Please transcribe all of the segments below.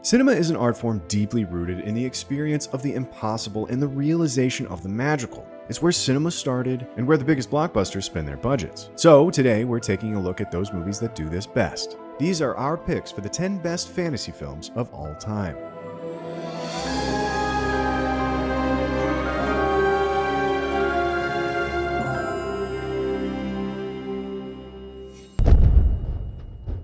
Cinema is an art form deeply rooted in the experience of the impossible and the realization of the magical. It's where cinema started and where the biggest blockbusters spend their budgets. So today we're taking a look at those movies that do this best. These are our picks for the 10 best fantasy films of all time.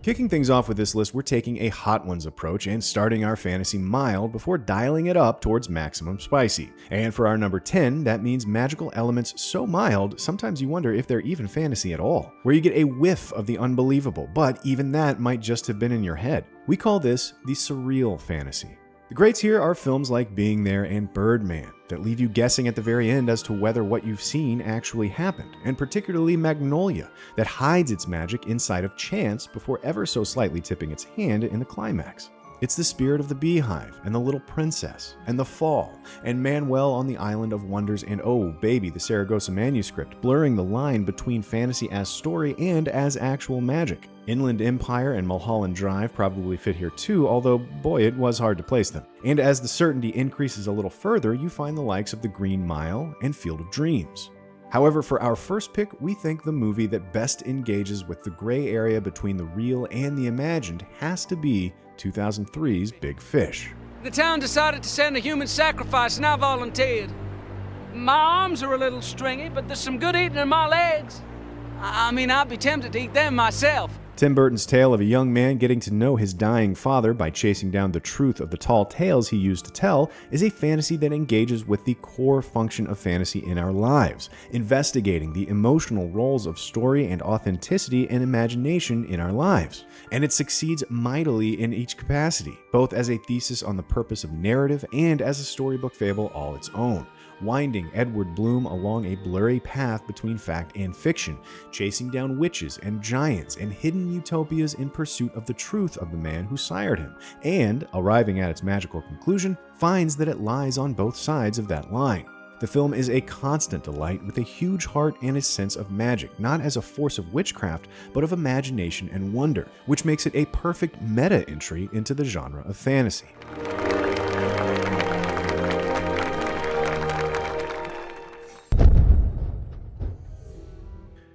Kicking things off with this list, we're taking a hot ones approach and starting our fantasy mild before dialing it up towards maximum spicy. And for our number 10, that means magical elements so mild, sometimes you wonder if they're even fantasy at all, where you get a whiff of the unbelievable, but even that might just have been in your head. We call this the surreal fantasy. The greats here are films like Being There and Birdman that leave you guessing at the very end as to whether what you've seen actually happened, and particularly Magnolia that hides its magic inside of chance before ever so slightly tipping its hand in the climax. It's the Spirit of the Beehive and The Little Princess and The Fall and Manuel on the Island of Wonders and Oh Baby, the Saragossa Manuscript, blurring the line between fantasy as story and as actual magic. Inland Empire and Mulholland Drive probably fit here too, although boy, it was hard to place them. And as the certainty increases a little further, you find the likes of The Green Mile and Field of Dreams. However, for our first pick, we think the movie that best engages with the gray area between the real and the imagined has to be 2003's Big Fish. The town decided to send a human sacrifice and I volunteered. My arms are a little stringy, but there's some good eating in my legs. I'd be tempted to eat them myself. Tim Burton's tale of a young man getting to know his dying father by chasing down the truth of the tall tales he used to tell is a fantasy that engages with the core function of fantasy in our lives, investigating the emotional roles of story and authenticity and imagination in our lives. And it succeeds mightily in each capacity, both as a thesis on the purpose of narrative and as a storybook fable all its own, winding Edward Bloom along a blurry path between fact and fiction, chasing down witches and giants and hidden utopias in pursuit of the truth of the man who sired him, and, arriving at its magical conclusion, finds that it lies on both sides of that line. The film is a constant delight with a huge heart and a sense of magic, not as a force of witchcraft, but of imagination and wonder, which makes it a perfect meta entry into the genre of fantasy.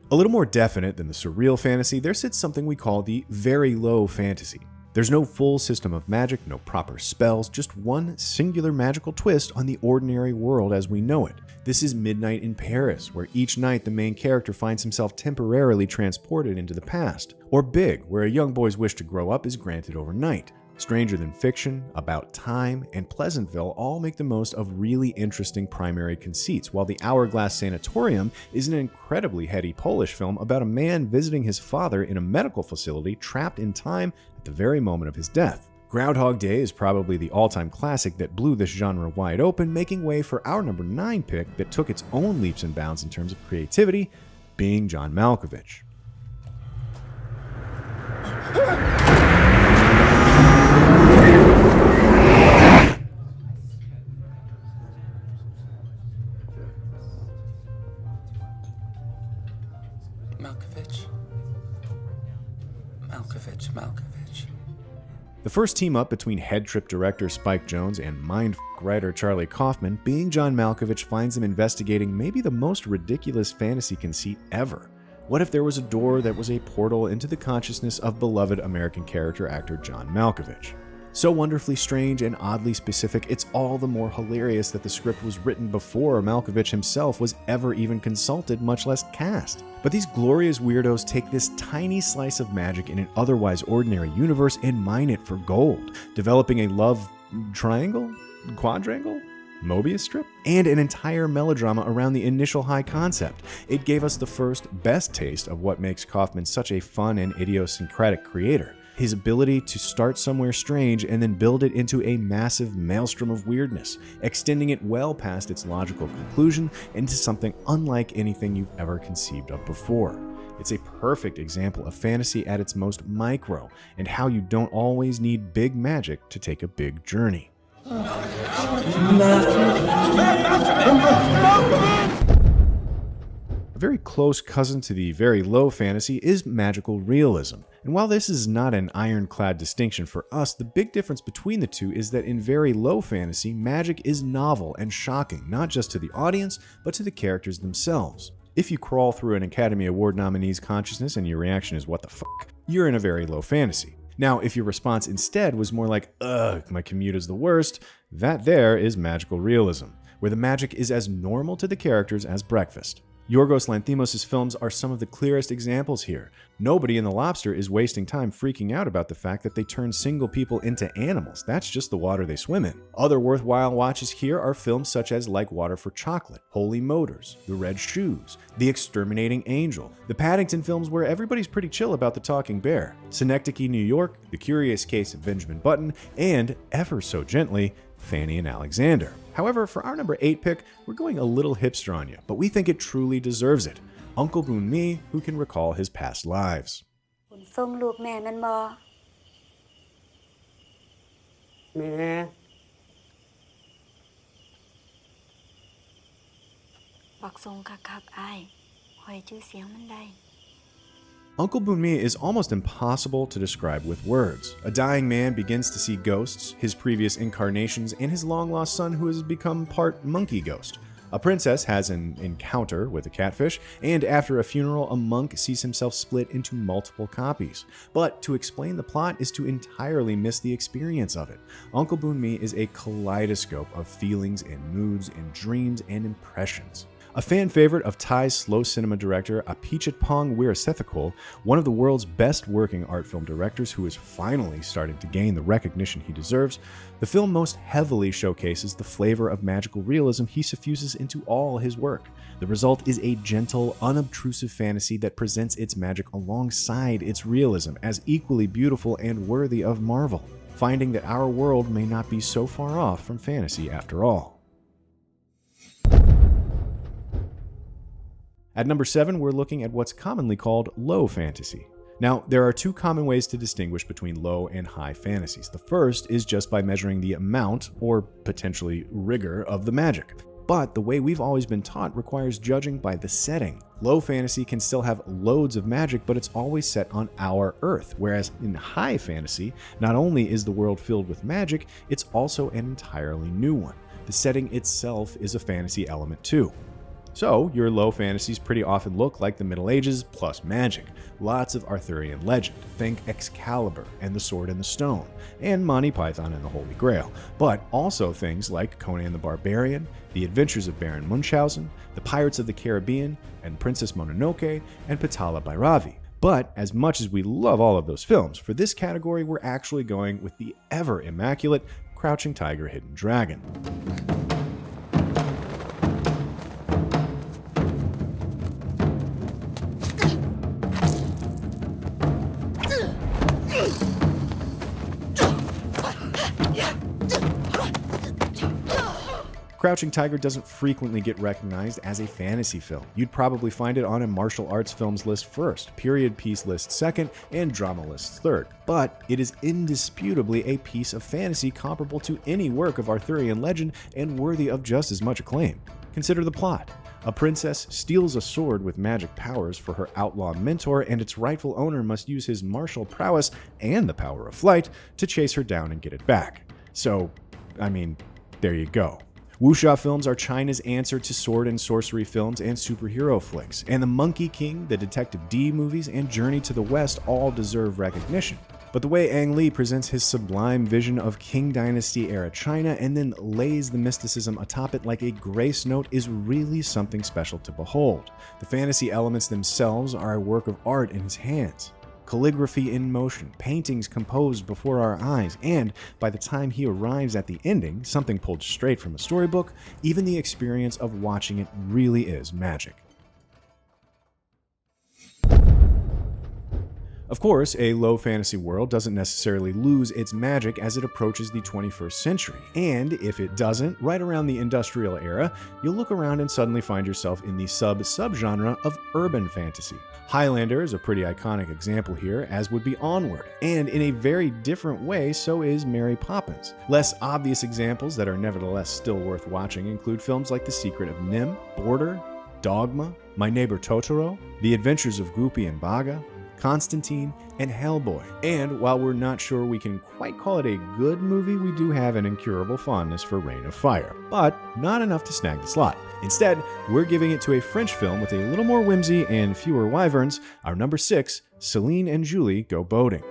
A little more definite than the surreal fantasy, there sits something we call the very low fantasy. There's no full system of magic, no proper spells, just one singular magical twist on the ordinary world as we know it. This is Midnight in Paris, where each night the main character finds himself temporarily transported into the past. Or Big, where a young boy's wish to grow up is granted overnight. Stranger Than Fiction, About Time, and Pleasantville all make the most of really interesting primary conceits, while The Hourglass Sanatorium is an incredibly heady Polish film about a man visiting his father in a medical facility trapped in time at the very moment of his death. Groundhog Day is probably the all-time classic that blew this genre wide open, making way for our number 9 pick that took its own leaps and bounds in terms of creativity, being John Malkovich. Malkovich. The first team-up between head trip director Spike Jonze and mindfuck writer Charlie Kaufman, Being John Malkovich finds them investigating maybe the most ridiculous fantasy conceit ever. What if there was a door that was a portal into the consciousness of beloved American character actor John Malkovich? So wonderfully strange and oddly specific, it's all the more hilarious that the script was written before Malkovich himself was ever even consulted, much less cast. But these glorious weirdos take this tiny slice of magic in an otherwise ordinary universe and mine it for gold, developing a love triangle? Quadrangle? Mobius strip? And an entire melodrama around the initial high concept. It gave us the first, best taste of what makes Kaufman such a fun and idiosyncratic creator. His ability to start somewhere strange and then build it into a massive maelstrom of weirdness, extending it well past its logical conclusion into something unlike anything you've ever conceived of before. It's a perfect example of fantasy at its most micro, and how you don't always need big magic to take a big journey. A very close cousin to the very low fantasy is magical realism, And while this is not an ironclad distinction for us, the big difference between the two is that in very low fantasy, magic is novel and shocking, not just to the audience, but to the characters themselves. If you crawl through an Academy Award nominee's consciousness and your reaction is, "What the fuck?" you're in a very low fantasy. Now, if your response instead was more like, "Ugh, my commute is the worst," that there is magical realism, where the magic is as normal to the characters as breakfast. Yorgos Lanthimos' films are some of the clearest examples here. Nobody in The Lobster is wasting time freaking out about the fact that they turn single people into animals. That's just the water they swim in. Other worthwhile watches here are films such as Like Water for Chocolate, Holy Motors, The Red Shoes, The Exterminating Angel, the Paddington films where everybody's pretty chill about the talking bear, Synecdoche, New York, The Curious Case of Benjamin Button, and, ever so gently, Fanny and Alexander. However, for our number 8 pick, we're going a little hipster on you, but we think it truly deserves it. Uncle BOONMEE, who can recall his past lives. ส่งลูกแม่แม่นบ่ แม่ ปักส่งคักๆอ้ายหอยชื่อเสียงมันได้ Uncle BOONMEE is almost impossible to describe with words. A dying man begins to see ghosts, his previous incarnations, and his long-lost son who has become part monkey ghost. A princess has an encounter with a catfish, and after a funeral, a monk sees himself split into multiple copies. But to explain the plot is to entirely miss the experience of it. Uncle BOONMEE is a kaleidoscope of feelings and moods and dreams and impressions. A fan favorite of Thai's slow cinema director Apichatpong Weerasethakul, one of the world's best working art film directors who is finally starting to gain the recognition he deserves, the film most heavily showcases the flavor of magical realism he suffuses into all his work. The result is a gentle, unobtrusive fantasy that presents its magic alongside its realism as equally beautiful and worthy of marvel, finding that our world may not be so far off from fantasy after all. At number 7, we're looking at what's commonly called low fantasy. Now, there are two common ways to distinguish between low and high fantasies. The first is just by measuring the amount, or potentially rigor, of the magic. But the way we've always been taught requires judging by the setting. Low fantasy can still have loads of magic, but it's always set on our Earth, whereas in high fantasy, not only is the world filled with magic, it's also an entirely new one. The setting itself is a fantasy element too. So, your low fantasies pretty often look like the Middle Ages plus magic. Lots of Arthurian legend, think Excalibur and the Sword and the Stone, and Monty Python and the Holy Grail, but also things like Conan the Barbarian, The Adventures of Baron Munchausen, The Pirates of the Caribbean, and Princess Mononoke, and Patala Bhairavi. But as much as we love all of those films, for this category we're actually going with the ever-immaculate Crouching Tiger, Hidden Dragon. Crouching Tiger doesn't frequently get recognized as a fantasy film. You'd probably find it on a martial arts films list first, period piece list second, and drama list third. But it is indisputably a piece of fantasy comparable to any work of Arthurian legend and worthy of just as much acclaim. Consider the plot. A princess steals a sword with magic powers for her outlaw mentor, and its rightful owner must use his martial prowess and the power of flight to chase her down and get it back. So, I mean, there you go. Wuxia films are China's answer to sword and sorcery films and superhero flicks, and The Monkey King, the Detective D movies, and Journey to the West all deserve recognition. But the way Ang Lee presents his sublime vision of Qing Dynasty-era China and then lays the mysticism atop it like a grace note is really something special to behold. The fantasy elements themselves are a work of art in his hands. Calligraphy in motion, paintings composed before our eyes, and by the time he arrives at the ending, something pulled straight from a storybook, even the experience of watching it really is magic. Of course, a low fantasy world doesn't necessarily lose its magic as it approaches the 21st century, and if it doesn't, right around the industrial era, you'll look around and suddenly find yourself in the subgenre of urban fantasy. Highlander is a pretty iconic example here, as would be Onward, and in a very different way, so is Mary Poppins. Less obvious examples that are nevertheless still worth watching include films like The Secret of NIMH, Border, Dogma, My Neighbor Totoro, The Adventures of Goopy and Baga, Constantine, and Hellboy. And while we're not sure we can quite call it a good movie, we do have an incurable fondness for Reign of Fire, but not enough to snag the slot. Instead, we're giving it to a French film with a little more whimsy and fewer wyverns, our number 6, Celine and Julie Go Boating.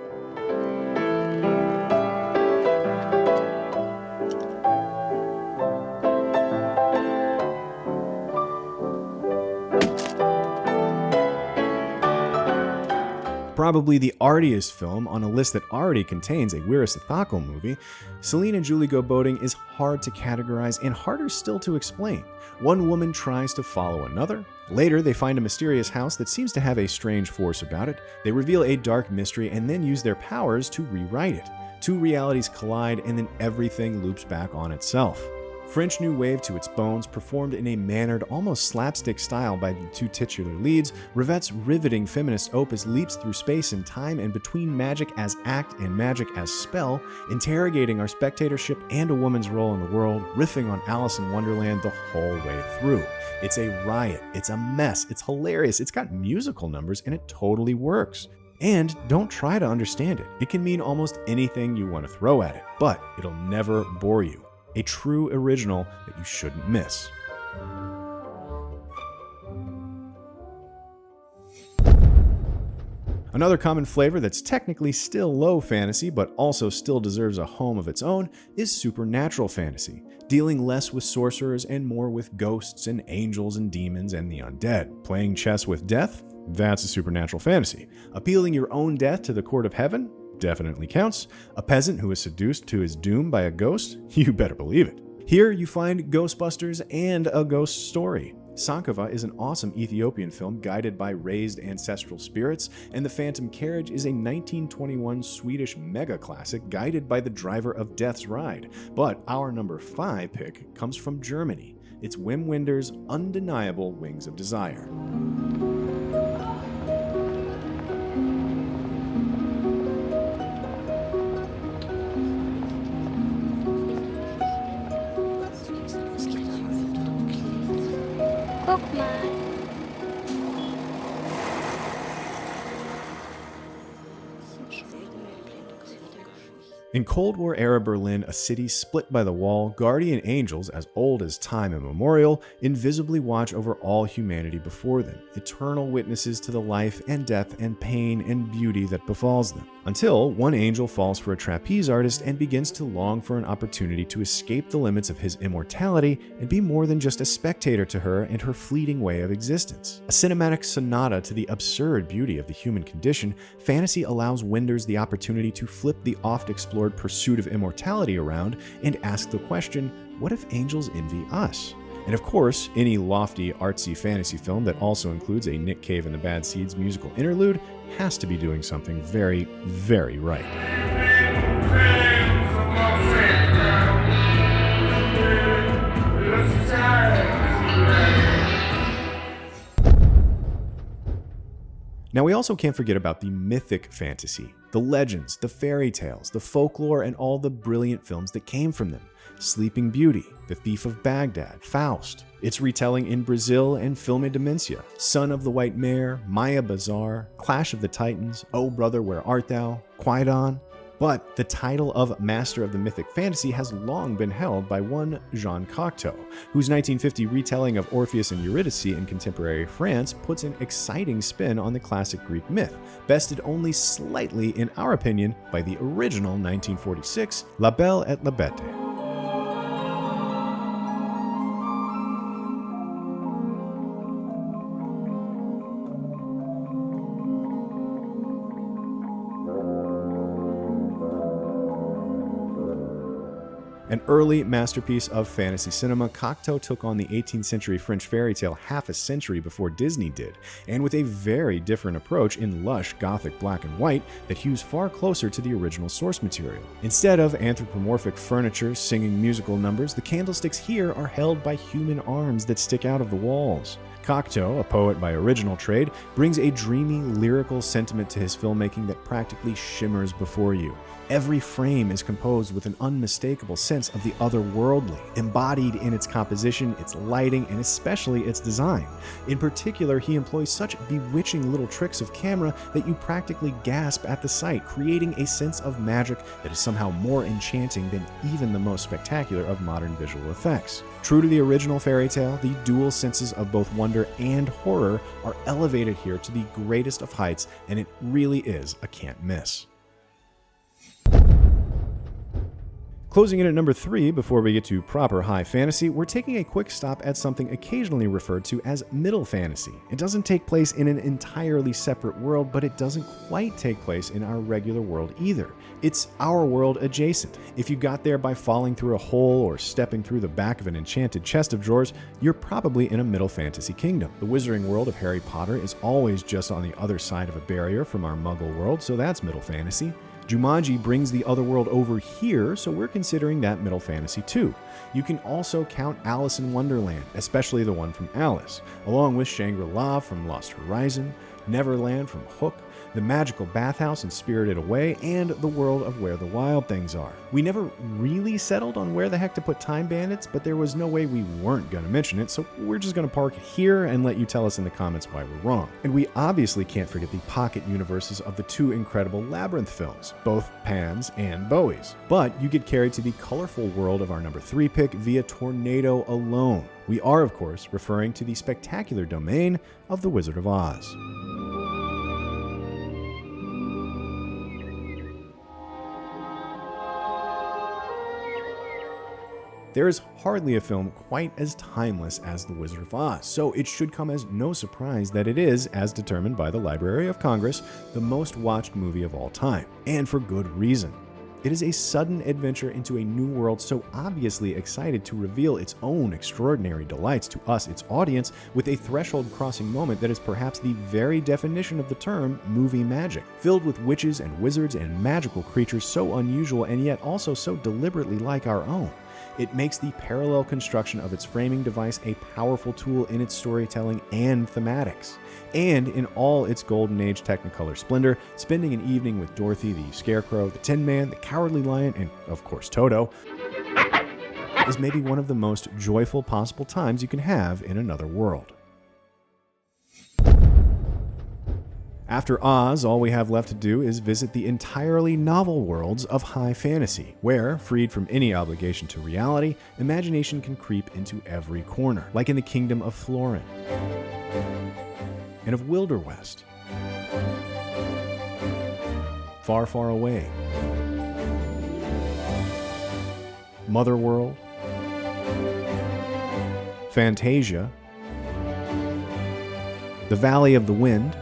Probably the artiest film on a list that already contains a Wirasithakal movie, Celine and Julie Go Boating is hard to categorize and harder still to explain. One woman tries to follow another. Later, they find a mysterious house that seems to have a strange force about it. They reveal a dark mystery and then use their powers to rewrite it. Two realities collide and then everything loops back on itself. French New Wave to its bones, performed in a mannered, almost slapstick style by the two titular leads, Rivette's riveting feminist opus leaps through space and time and between magic as act and magic as spell, interrogating our spectatorship and a woman's role in the world, riffing on Alice in Wonderland the whole way through. It's a riot, it's a mess, it's hilarious, it's got musical numbers, and it totally works. And don't try to understand it. It can mean almost anything you want to throw at it, but it'll never bore you. A true original that you shouldn't miss. Another common flavor that's technically still low fantasy, but also still deserves a home of its own, is supernatural fantasy, dealing less with sorcerers and more with ghosts and angels and demons and the undead. Playing chess with death? That's a supernatural fantasy. Appealing your own death to the court of heaven? Definitely counts. A peasant who is seduced to his doom by a ghost? You better believe it. Here you find Ghostbusters and a ghost story. Sankava is an awesome Ethiopian film guided by raised ancestral spirits, and The Phantom Carriage is a 1921 Swedish mega classic guided by the driver of Death's Ride. But our number 5 pick comes from Germany. It's Wim Wenders' undeniable Wings of Desire. Guck mal. In Cold War-era Berlin, a city split by the wall, guardian angels, as old as time immemorial, invisibly watch over all humanity before them, eternal witnesses to the life and death and pain and beauty that befalls them. Until one angel falls for a trapeze artist and begins to long for an opportunity to escape the limits of his immortality and be more than just a spectator to her and her fleeting way of existence. A cinematic sonata to the absurd beauty of the human condition, fantasy allows Wenders the opportunity to flip the oft-explored pursuit of immortality around and ask the question, what if angels envy us? And of course, any lofty, artsy fantasy film that also includes a Nick Cave and the Bad Seeds musical interlude has to be doing something very, very right. Now, we also can't forget about the mythic fantasy, the legends, the fairy tales, the folklore, and all the brilliant films that came from them. Sleeping Beauty, The Thief of Baghdad, Faust, its retelling in Brazil and Filme Demencia, Son of the White Mare, Maya Bazaar, Clash of the Titans, Oh Brother, Where Art Thou, Quaidon. But the title of Master of the Mythic Fantasy has long been held by one Jean Cocteau, whose 1950 retelling of Orpheus and Eurydice in contemporary France puts an exciting spin on the classic Greek myth, bested only slightly, in our opinion, by the original 1946 La Belle et la Bete. An early masterpiece of fantasy cinema, Cocteau took on the 18th century French fairy tale half a century before Disney did, and with a very different approach in lush Gothic black and white that hews far closer to the original source material. Instead of anthropomorphic furniture singing musical numbers, the candlesticks here are held by human arms that stick out of the walls. Cocteau, a poet by original trade, brings a dreamy, lyrical sentiment to his filmmaking that practically shimmers before you. Every frame is composed with an unmistakable sense of the otherworldly, embodied in its composition, its lighting, and especially its design. In particular, he employs such bewitching little tricks of camera that you practically gasp at the sight, creating a sense of magic that is somehow more enchanting than even the most spectacular of modern visual effects. True to the original fairy tale, the dual senses of both wonder and horror are elevated here to the greatest of heights, and it really is a can't miss. Closing in at number 3, before we get to proper high fantasy, we're taking a quick stop at something occasionally referred to as middle fantasy. It doesn't take place in an entirely separate world, but it doesn't quite take place in our regular world either. It's our world adjacent. If you got there by falling through a hole or stepping through the back of an enchanted chest of drawers, you're probably in a middle fantasy kingdom. The wizarding world of Harry Potter is always just on the other side of a barrier from our Muggle world, so that's middle fantasy. Jumanji brings the other world over here, so we're considering that middle fantasy too. You can also count Alice in Wonderland, especially the one from Alice, along with Shangri-La from Lost Horizon, Neverland from Hook, the magical bathhouse in Spirited Away, and the world of Where the Wild Things Are. We never really settled on where the heck to put Time Bandits, but there was no way we weren't going to mention it, so we're just going to park it here and let you tell us in the comments why we're wrong. And we obviously can't forget the pocket universes of the two incredible Labyrinth films, both Pan's and Bowie's. But you get carried to the colorful world of our number 3 pick via Tornado alone. We are, of course, referring to the spectacular domain of The Wizard of Oz. There is hardly a film quite as timeless as The Wizard of Oz, so it should come as no surprise that it is, as determined by the Library of Congress, the most watched movie of all time, and for good reason. It is a sudden adventure into a new world so obviously excited to reveal its own extraordinary delights to us, its audience, with a threshold-crossing moment that is perhaps the very definition of the term movie magic, filled with witches and wizards and magical creatures so unusual and yet also so deliberately like our own. It makes the parallel construction of its framing device a powerful tool in its storytelling and thematics. And in all its golden age Technicolor splendor, spending an evening with Dorothy the Scarecrow, the Tin Man, the Cowardly Lion, and of course Toto, is maybe one of the most joyful possible times you can have in another world. After Oz, all we have left to do is visit the entirely novel worlds of high fantasy, where, freed from any obligation to reality, imagination can creep into every corner, like in the kingdom of Florin, and of Wilderwest, Far, Far Away, Motherworld, Fantasia, The Valley of the Wind,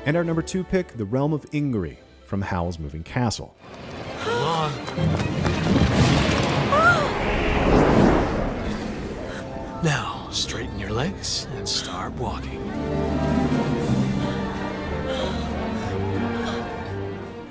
and our number 2 pick, The Realm of Ingary, from Howl's Moving Castle. Come on. Now, straighten your legs and start walking.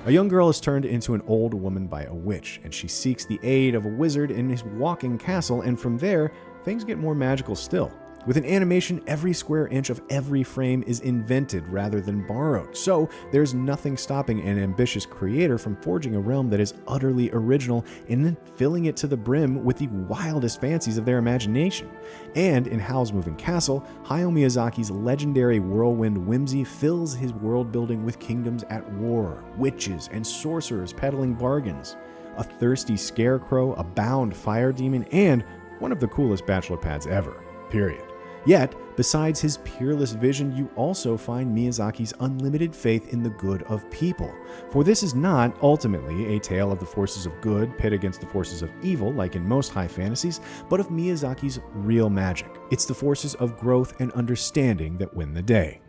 A young girl is turned into an old woman by a witch, and she seeks the aid of a wizard in his walking castle, and from there, things get more magical still. With an animation, every square inch of every frame is invented rather than borrowed, so there's nothing stopping an ambitious creator from forging a realm that is utterly original and then filling it to the brim with the wildest fancies of their imagination. And in Howl's Moving Castle, Hayao Miyazaki's legendary whirlwind whimsy fills his world building with kingdoms at war, witches and sorcerers peddling bargains, a thirsty scarecrow, a bound fire demon, and one of the coolest bachelor pads ever, period. Yet, besides his peerless vision, you also find Miyazaki's unlimited faith in the good of people. For this is not, ultimately, a tale of the forces of good pit against the forces of evil, like in most high fantasies, but of Miyazaki's real magic. It's the forces of growth and understanding that win the day.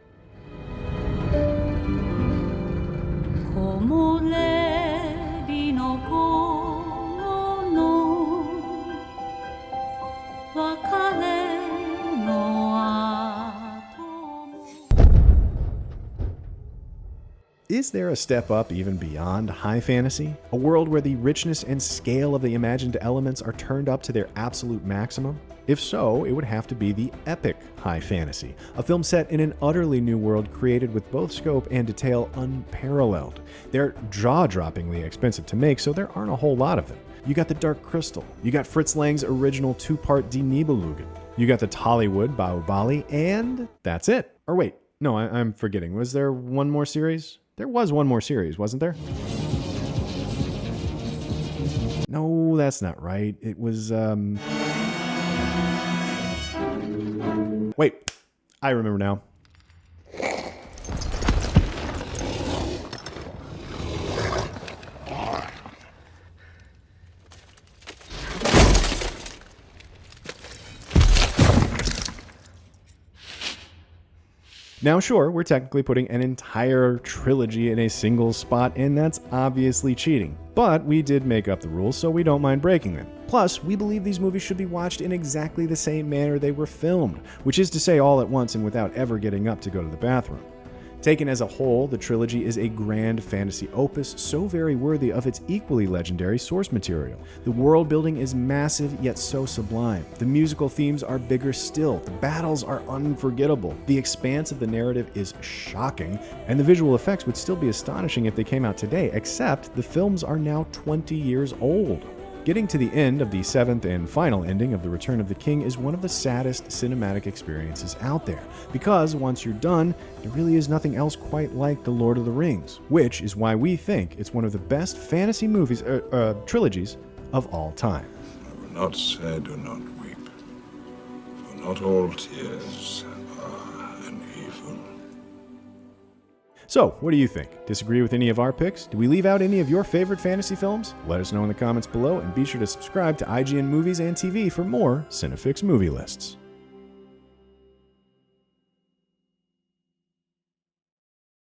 Is is there a step up even beyond high fantasy? A world where the richness and scale of the imagined elements are turned up to their absolute maximum? If so, it would have to be the epic high fantasy, a film set in an utterly new world created with both scope and detail unparalleled. They're jaw-droppingly expensive to make, so there aren't a whole lot of them. You got the Dark Crystal, you got Fritz Lang's original 2-part Die Nibelungen, you got the Tollywood Bahubali, and that's it. Or wait, no, I'm forgetting. Was there one more series? There was one more series, wasn't there? No, that's not right. It was, Wait, I remember now. Now sure, we're technically putting an entire trilogy in a single spot, and that's obviously cheating. But we did make up the rules, so we don't mind breaking them. Plus, we believe these movies should be watched in exactly the same manner they were filmed, which is to say all at once and without ever getting up to go to the bathroom. Taken as a whole, the trilogy is a grand fantasy opus so very worthy of its equally legendary source material. The world building is massive yet so sublime. The musical themes are bigger still. The battles are unforgettable. The expanse of the narrative is shocking, and the visual effects would still be astonishing if they came out today, except the films are now 20 years old. Getting to the end of the seventh and final ending of The Return of the King is one of the saddest cinematic experiences out there, because once you're done, there really is nothing else quite like The Lord of the Rings, which is why we think it's one of the best fantasy movies, trilogies of all time. I will not say do not weep, for not all tears are an evil. So, what do you think? Disagree with any of our picks? Do we leave out any of your favorite fantasy films? Let us know in the comments below, and be sure to subscribe to IGN Movies and TV for more CineFix movie lists.